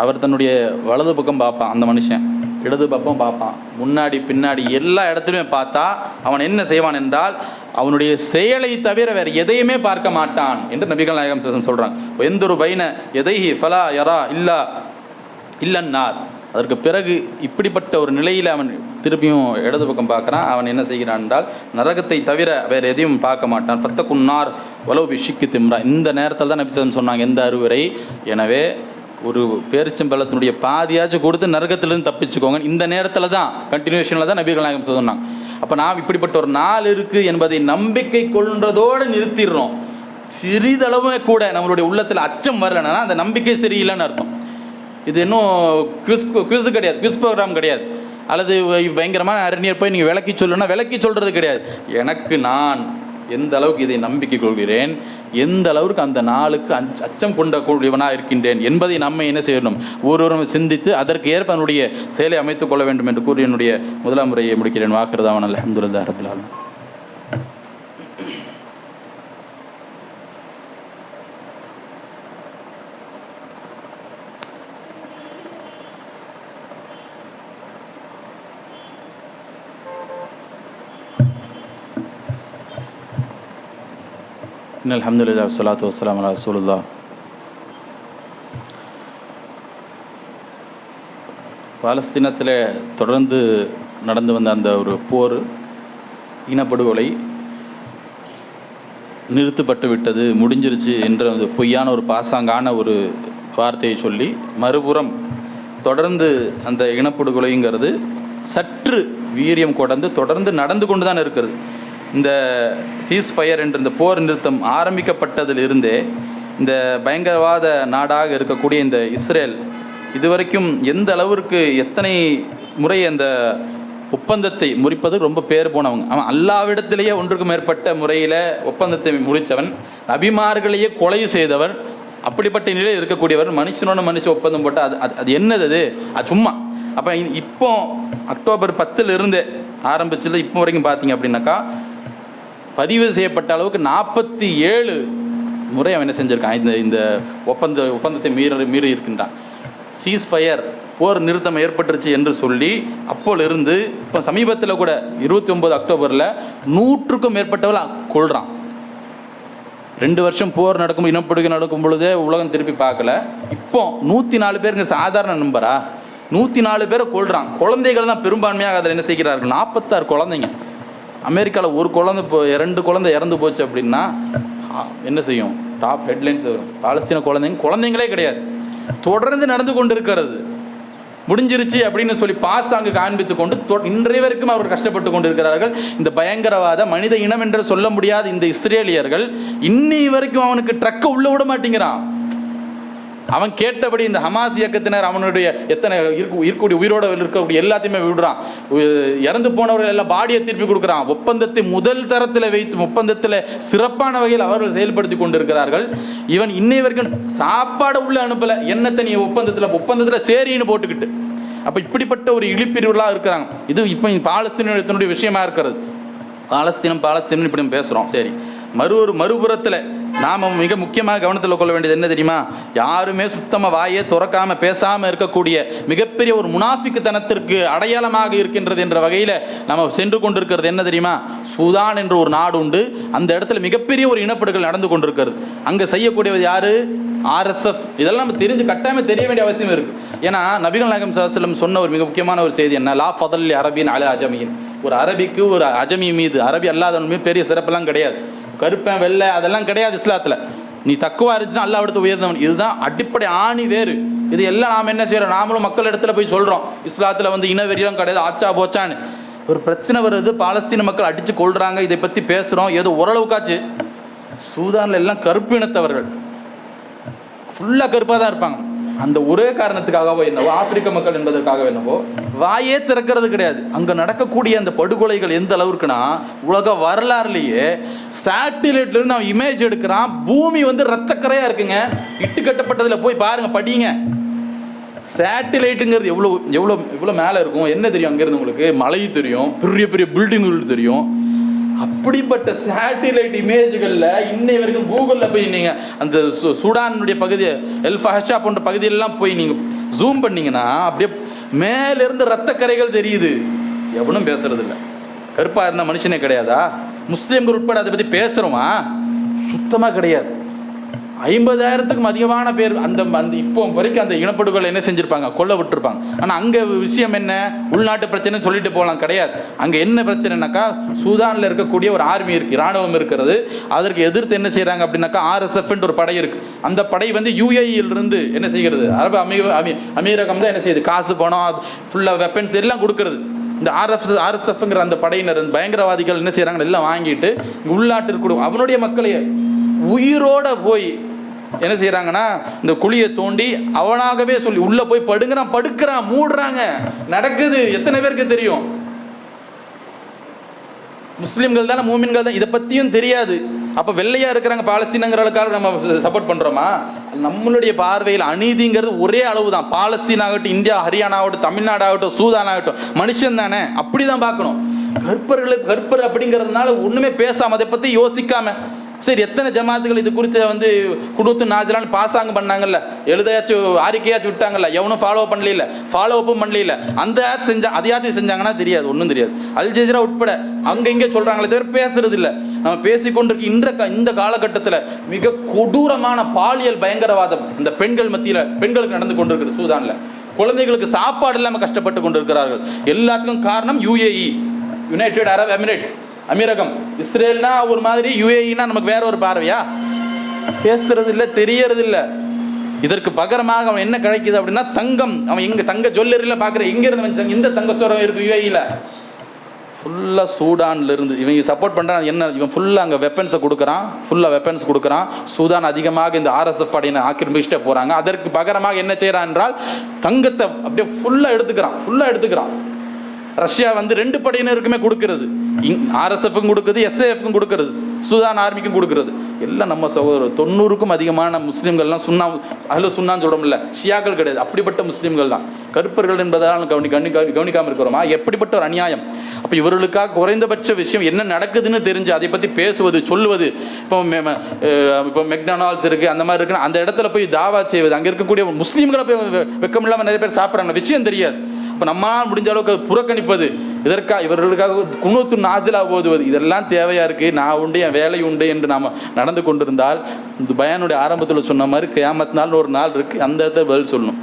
அவர் தன்னுடைய வலது பக்கம் பார்ப்பான் அந்த மனுஷன், இடது பக்கம் பார்ப்பான், முன்னாடி பின்னாடி எல்லா இடத்துலையுமே பார்த்தா அவன் என்ன செய்வான் என்றால் அவனுடைய செயலை தவிர வேறு எதையுமே பார்க்க மாட்டான் என்று நபிகள் நாயகம் ஸல்லல்லாஹு அலைஹி வஸல்லம் சொல்கிறாங்க. எந்தொரு பைன எதைஹி ஃபலா யரா இல்லன்னார். அதற்கு பிறகு இப்படிப்பட்ட ஒரு நிலையில் அவன் திருப்பியும் இடது பக்கம் பார்க்குறான். அவன் என்ன செய்கிறான் என்றால் நரகத்தை தவிர வேறு எதையும் பார்க்க மாட்டான். ஃபத்தகுன்னார் வலவு பிஷிக்கு திம்ரா. இந்த நேரத்தில் தான் நபி ஸல்லல்லாஹு அலைஹி வஸல்லம் சொன்னாங்க எந்த அறிவுரை, எனவே ஒரு பேரிச்சம்பழத்தினுடைய பாதியாச்சும் கொடுத்து நரகத்திலிருந்து தப்பிச்சுக்கோங்க. இந்த நேரத்தில் தான் கண்டினியூஷனில் தான் நபிகள் நாயகம் சொன்னாங்க. அப்போ நாம் இப்படிப்பட்ட ஒரு நாள் இருக்குது என்பதை நம்பிக்கை கொள்றதோடு நிறுத்திடுறோம். சிறிதளவுமே கூட நம்மளுடைய உள்ளத்தில் அச்சம் வரலைன்னா அந்த நம்பிக்கை சரியில்லைன்னு அர்த்தம். இது இன்னும் குவிஸ் கிடையாது, குவிஸ் ப்ரோக்ராம் கிடையாது, அல்லது பயங்கரமான அறிஞர் போய் நீங்கள் விளக்கி சொல்லணும்னா விளக்கி சொல்கிறது கிடையாது. எனக்கு நான் எந்த அளவுக்கு இதை நம்பிக்கை கொள்கிறேன், எந்த அளவுக்கு அந்த நாளுக்கு அச்சம் கொண்டக்கூடியவனாக இருக்கின்றேன் என்பதை நம்ம என்ன செய்யணும், ஒருவரும் சிந்தித்து அதற்கு ஏற்ப என்னுடைய செயலை அமைத்துக் கொள்ள வேண்டும் என்று கூறி என்னுடைய முதலாம் முறையை முடிக்கிறேன். வாக்குறதாவன் அல்ஹம்துலில்லாஹி ரப்பில் ஆலமீன். அல்ஹம்துலில்லாஹி வஸ்ஸலாத்து வஸ்ஸலாமு அலா ரசூலில்லாஹ். பாலஸ்தீனத்தில் தொடர்ந்து நடந்து வந்த அந்த ஒரு போர், இனப்படுகொலை நிறுத்தப்பட்டு விட்டது, முடிஞ்சிருச்சு என்ற பொய்யான ஒரு பாசாங்கான ஒரு வார்த்தையை சொல்லி, மறுபுறம் தொடர்ந்து அந்த இனப்படுகொலைங்கிறது சற்று வீரியம் கொண்டு தொடர்ந்து நடந்து கொண்டு தான் இருக்கிறது. இந்த சீஸ்ஃபயர் என்ற இந்த போர் நிறுத்தம் ஆரம்பிக்கப்பட்டதிலிருந்தே இந்த பயங்கரவாத நாடாக இருக்கக்கூடிய இந்த இஸ்ரேல் இதுவரைக்கும் எந்த அளவிற்கு எத்தனை முறை அந்த ஒப்பந்தத்தை முறிப்பது ரொம்ப பேர் போனவங்க. அவன் அல்லாவிடத்திலேயே ஒன்றுக்கு மேற்பட்ட முறையில் ஒப்பந்தத்தை முறித்தவன், நபிமார்களையே கொலை செய்தவர், அப்படிப்பட்ட நிலையில் இருக்கக்கூடியவர் மனுஷனோட மனுஷன் ஒப்பந்தம் போட்டால் அது என்னது? அது சும்மா. அப்போ இப்போ அக்டோபர் 10 ஆரம்பிச்சது இப்போ வரைக்கும் பார்த்தீங்க அப்படின்னாக்கா பதிவு செய்யப்பட்ட அளவுக்கு 47 முறை அவன் என்ன செஞ்சுருக்கான், இந்த ஒப்பந்தத்தை மீறி இருக்கின்றான். சீஸ்ஃபயர் போர் நிறுத்தம் ஏற்பட்டுருச்சு என்று சொல்லி அப்போலிருந்து இப்போ சமீபத்தில் கூட 29 அக்டோபரில் 100க்கும் மேற்பட்டவர்கள் கொள்கிறான். 2 வருஷம் போர் நடக்கும், இனப்படுகை நடக்கும் பொழுதே உலகம் திருப்பி பார்க்கல. இப்போ 104 பேருங்கிற சாதாரண நம்பரா? 104 பேரை கொள்கிறான். குழந்தைகள் தான் பெரும்பான்மையாக அதில் என்ன செய்கிறார்கள்? 46 குழந்தைங்க. அமெரிக்காவில் ஒரு குழந்தை இப்போ 2 குழந்தை இறந்து போச்சு அப்படின்னா என்ன செய்யும்? டாப் ஹெட்லைன்ஸ் வரும். பாலஸ்தீன குழந்தைங்களே கிடையாது. தொடர்ந்து நடந்து கொண்டு இருக்கிறது. முடிஞ்சிருச்சு அப்படின்னு சொல்லி பாசாங்கு காண்பித்து கொண்டு இன்றைய வரைக்கும் அவர்கள் கஷ்டப்பட்டு கொண்டு இருக்கிறார்கள். இந்த பயங்கரவாத மனித இனம் என்று சொல்ல முடியாத இந்த இஸ்ரேலியர்கள் இன்னி வரைக்கும் அவனுக்கு ட்ரக்கை உள்ள விட மாட்டேங்கிறான். அவன் கேட்டபடி இந்த ஹமாஸ் இயக்கத்தினர் அவனுடைய எத்தனை இருக்கக்கூடிய உயிரோடு இருக்கக்கூடிய எல்லாத்தையுமே விடுறான். இறந்து போனவர்கள் எல்லாம் பாடியை திருப்பி கொடுக்குறான். ஒப்பந்தத்தை முதல் தரத்தில் வைத்து ஒப்பந்தத்தில் சிறப்பான வகையில் அவர்கள் செயல்படுத்தி கொண்டிருக்கிறார்கள். இவன் இன்னை வரைக்கும் சாப்பாடு உள்ள அனுப்பலை. என்னத்தை நீ ஒப்பந்தத்தில் சேரின்னு போட்டுக்கிட்டு அப்போ இப்படிப்பட்ட ஒரு இழிப்பிரிவுகளாக இருக்கிறாங்க. இது இப்போ பாலஸ்தீனத்தினுடைய விஷயமா இருக்கிறது. பாலஸ்தீனம் இப்படி பேசுகிறோம். சரி, மறுபுறத்தில் நாம் மிக முக்கியமாக கவனத்தில் கொள்ள வேண்டியது என்ன தெரியுமா? யாருமே சுத்தமாக வாயே துறக்காமல் பேசாமல் இருக்கக்கூடிய மிகப்பெரிய ஒரு முனாஃபிக்குத்தனத்திற்கு அடையாளமாக இருக்கின்றது என்ற வகையில் நம்ம சென்று கொண்டிருக்கிறது என்ன தெரியுமா? சூதான் என்ற ஒரு நாடு உண்டு. அந்த இடத்துல மிகப்பெரிய ஒரு இனப்படுகொலை நடந்து கொண்டிருக்கிறது. அங்கே செய்யக்கூடியது யார்? RSF. இதெல்லாம் நம்ம தெரிஞ்சு கட்டாயமே தெரிய வேண்டிய அவசியம் இருக்குது. ஏன்னா நபிகள் நாயகம் ஸல்லல்லாஹு அலைஹி வஸல்லம் சொன்ன ஒரு மிக முக்கியமான ஒரு செய்தி என்ன? லா ஃபதல் அரபின் அலா அஜமியின். ஒரு அரபிக்கு ஒரு அஜமி மீது, அரபி அல்லாதவன் மீது பெரிய சிறப்பெல்லாம் கிடையாது. கருப்பன் வெள்ளை அதெல்லாம் கிடையாது இஸ்லாத்தில். நீ தக்குவா இருந்துச்சுன்னா அல்லாஹ் விடத்து உயர்ந்தவன். இதுதான் அடிப்படை ஆணி வேறு. இது எல்லாம் நாம் என்ன செய்கிறோம்? நாமளும் மக்கள் இடத்துல போய் சொல்கிறோம் இஸ்லாத்தில் இனவெறியெல்லாம் கிடையாது, ஆச்சா போச்சான்னு. ஒரு பிரச்சனை வருது, பாலஸ்தீன மக்கள் அடித்து கொள்கிறாங்க, இதை பற்றி பேசுகிறோம். ஏதோ ஓரளவுக்காச்சு. சூதானில் எல்லாம் கருப்பு இனத்தவர்கள் ஃபுல்லாக கருப்பாக தான் இருப்பாங்க. அந்த ஒரே காரணத்துக்காகவோ என்னவோ, ஆப்பிரிக்க மக்கள் என்பதற்காக என்னவோ வாயே திறக்கிறது கிடையாது. அங்கே நடக்கக்கூடிய அந்த படுகொலைகள் எந்த அளவுக்குன்னா உலக வரலாறுலேயே சேட்டிலைட்லேருந்து அவன் இமேஜ் எடுக்கிறான். பூமி ரத்தக்கரையாக இருக்குங்க. இட்டு கட்டப்பட்டதில் போய் பாருங்க, படிங்க. சேட்டிலைட்டுங்கிறது எவ்வளோ எவ்வளோ எவ்வளோ மேலே இருக்கும் என்ன தெரியும்? அங்கேருந்து உங்களுக்கு மலை தெரியும், பெரிய பெரிய பில்டிங்குகள் தெரியும். அப்படிப்பட்ட சேட்டிலைட் இமேஜ்களில் இன்னை வரைக்கும் கூகுளில் போய் நீங்கள் அந்த சூடானுடைய பகுதி எல் ஃபஹஷா போன்ற பகுதியிலெல்லாம் போய் நீங்கள் ஜூம் பண்ணிங்கன்னா அப்படியே மேலேருந்து ரத்தக்கரைகள் தெரியுது. எவனும் பேசுறதில்ல. கருப்பாக இருந்த மனுஷனே கிடையாதா? முஸ்லீம்கள் உட்பட அதை பற்றி பேசுகிறோமா? சுத்தமாக கிடையாது. 50,000க்கும் அதிகமான பேர் அந்த இப்போ வரைக்கும் அந்த இனப்படுகொலை என்ன செஞ்சுருப்பாங்க? கொல்ல விட்டுருப்பாங்க. ஆனால் அங்கே விஷயம் என்ன? உள்நாட்டு பிரச்சனை சொல்லிட்டு போகலாம், கிடையாது. அங்கே என்ன பிரச்சனைனாக்கா சூதானில் இருக்கக்கூடிய ஒரு ஆர்மி இருக்குது, இராணுவம் இருக்கிறது. அதற்கு எதிர்த்து என்ன செய்கிறாங்க அப்படின்னாக்கா RSFன்ற ஒரு படை இருக்குது. அந்த படை UAEயிலிருந்து என்ன செய்கிறது? அரபு அமீரகம் தான் என்ன செய்யுது? காசு பணம் ஃபுல்லாக வெப்பன்ஸ் எல்லாம் கொடுக்கறது. இந்த RSFங்கிற அந்த படையினர் பயங்கரவாதிகள் என்ன செய்கிறாங்க? எல்லாம் வாங்கிட்டு உள்நாட்டிற்கு கொடுக்கும். அவனுடைய மக்களையே உயிரோட போய் என்ன செய்யறாங்கன்னா இந்த குழியை தோண்டி அவனாகவே சொல்லி உள்ள போய் படுக்கிறான், மூடுறாங்க. நடக்குது. எத்தனை பேருக்கு தெரியும்? முஸ்லிம்கள் தானே, மூமின்கள் தான். இதை பற்றியும் தெரியாது. அப்போ வெள்ளையா இருக்கிறாங்க பாலஸ்தீனங்களுக்காக நம்ம சப்போர்ட் பண்றோமா? நம்மளுடைய பார்வையில் அநீதிங்கிறது ஒரே அளவு தான். பாலஸ்தீன் ஆகட்டும், இந்தியா, ஹரியானா ஆகட்டும், தமிழ்நாடு ஆகட்டும், சூதான் ஆகட்டும், மனுஷன் தானே. அப்படிதான் பார்க்கணும். கற்பர் அப்படிங்கிறதுனால ஒண்ணுமே பேசாம அதை பத்தி யோசிக்காம, சரி எத்தனை ஜமாத்துகள் இது குறித்து குடுத்து நாஜலான்னு பாசாங்க பண்ணாங்கல்ல, எழுதையாச்சும் அறிக்கையாச்சும் விட்டாங்கல்ல, எவனும் ஃபாலோ அப்பும் பண்ணல. அந்த ஆச்சு செஞ்சா அதையாச்சும் செஞ்சாங்கன்னா தெரியாது, ஒன்றும் தெரியாது. அல் ஜஸீரா உட்பட அங்கே சொல்றாங்களே தவிர பேசுறது இல்லை. நம்ம பேசிக்கொண்டிருக்க இந்த காலகட்டத்தில் மிக கொடூரமான பாலியல் பயங்கரவாதம் இந்த பெண்கள் மத்தியில் பெண்களுக்கு நடந்து கொண்டிருக்கிறது. சூதானில் குழந்தைகளுக்கு சாப்பாடு இல்லாமல் கஷ்டப்பட்டு கொண்டிருக்கிறார்கள். எல்லாத்துக்கும் காரணம் UAE, யுனைடெட் அரப் எமிரேட்ஸ் அமீரகம். இஸ்ரேல்னா ஒரு மாதிரி, UAEனா நமக்கு வேற ஒரு பார்வையா? பேசுறது இல்லை, தெரியறது இல்லை. இதற்கு பகரமாக அவன் என்ன கிடைக்குது அப்படின்னா தங்கம். அவன் எங்கே தங்க ஜுவல்லரியில் பார்க்குற எங்கேருந்து வந்து இந்த தங்க சோரம் இருக்குது யுஏஇயில் ஃபுல்லாக சூடான்லேருந்து இவங்க சப்போர்ட் பண்ணுறான். என்ன இவன் ஃபுல்லாக அங்கே வெப்பன்ஸை கொடுக்குறான், ஃபுல்லாக வெப்பன்ஸ் கொடுக்குறான். சூடான் அதிகமாக இந்த ஆர்எஸ்எஃப் படையினை ஆக்கிரமிச்சுட்டே போகிறாங்க. அதற்கு பகரமாக என்ன செய்கிறான் என்றால் தங்கத்தை அப்படியே ஃபுல்லாக எடுத்துக்கிறான். ரஷ்யா வந்து 2 படையினருக்குமே கொடுக்கறது, ஆர்எஸ்எஃப்க்கும் கொடுக்குது, எஸ்ஏஎஃப்க்கும் கொடுக்கறது, சூதான் ஆர்மிக்கும் கொடுக்கறது. எல்லாம் நம்ம சகோதரர் 90க்கும் அதிகமான முஸ்லீம்கள்லாம் சுன்னான்னு சொல்கிறோம்ல, ஷியாக்கள் கிடையாது, அப்படிப்பட்ட முஸ்லீம்கள் தான். கருப்பர்கள் என்பதால் கவனிக்காமல் இருக்கிறோமா? எப்படிப்பட்ட ஒரு அநியாயம். அப்போ இவர்களுக்காக குறைந்தபட்ச விஷயம் என்ன நடக்குதுன்னு தெரிஞ்சு அதை பற்றி பேசுவது, சொல்லுவது. இப்போ மெக்டானல்ட்ஸ் இருக்குது, அந்த மாதிரி இருக்குன்னா அந்த இடத்துல போய் தாவா செய்வது, அங்கே இருக்கக்கூடிய முஸ்லீம்களை போய் வெக்கமில்லாமல் நிறைய பேர் சாப்பிட்றாங்க, விஷயம் தெரியாது. இப்போ நம்மளால் முடிஞ்ச அளவுக்கு புறக்கணிப்பது, இவர்களுக்காக குனூத்து நாசிலா ஓதுவது, இதெல்லாம் தேவையாக இருக்குது. நான் உண்டு, என் வேலை உண்டு என்று நாம் நடந்து கொண்டிருந்தால் இந்த பயானுடைய ஆரம்பத்தில் சொன்ன மாதிரி கியாமத் நாள் ஒரு நாள் இருக்குது, அந்த இடத்துல பதில் சொல்லணும்.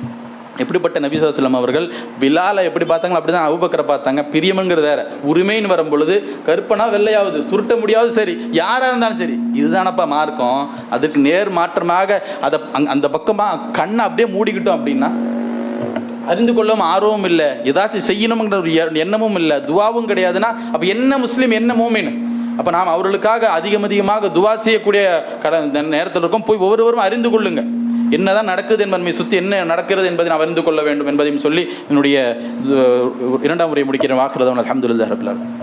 எப்படிப்பட்ட நபி ஸல்லல்லாஹு அலைஹி வஸல்லம் அவர்கள் பிலாலை எப்படி பார்த்தாங்களோ அப்படி தான் அபூபக்கரை பார்த்தாங்க. பிரியம்ங்கிறது வேற, உரிமைன்னு வரும்பொழுது கருப்பனா வெள்ளையாவது சுருட்ட முடியாவது சரி, யாராக இருந்தாலும் சரி, இதுதானப்பா மார்க்கம். அதுக்கு நேர் மாற்றமாக அதை அந்த பக்கமாக கண்ணை அப்படியே மூடிக்கிட்டோம் அப்படின்னா அறிந்து கொள்ளவும் ஆர்வமும் இல்லை, ஏதாச்சும் செய்யணுங்கிற ஒரு எண்ணமும் இல்லை, துவாவும் கிடையாதுன்னா அப்போ என்ன முஸ்லீம், என்ன மோமின்? அப்போ நாம் அவர்களுக்காக அதிகமாக துவா செய்யக்கூடிய நேரத்தில் இருக்கும். போய் ஒவ்வொருவரும் அறிந்து கொள்ளுங்க என்னதான் நடக்குது என்பதை சுற்றி என்ன நடக்கிறது என்பதை நாம் அறிந்து கொள்ள வேண்டும் என்பதையும் சொல்லி என்னுடைய 2ஆம் முறை முடிக்கிறேன். வாக்குறதவன் அல்ஹம்துலில்லாஹி ரப்பில் ஆலமீன்.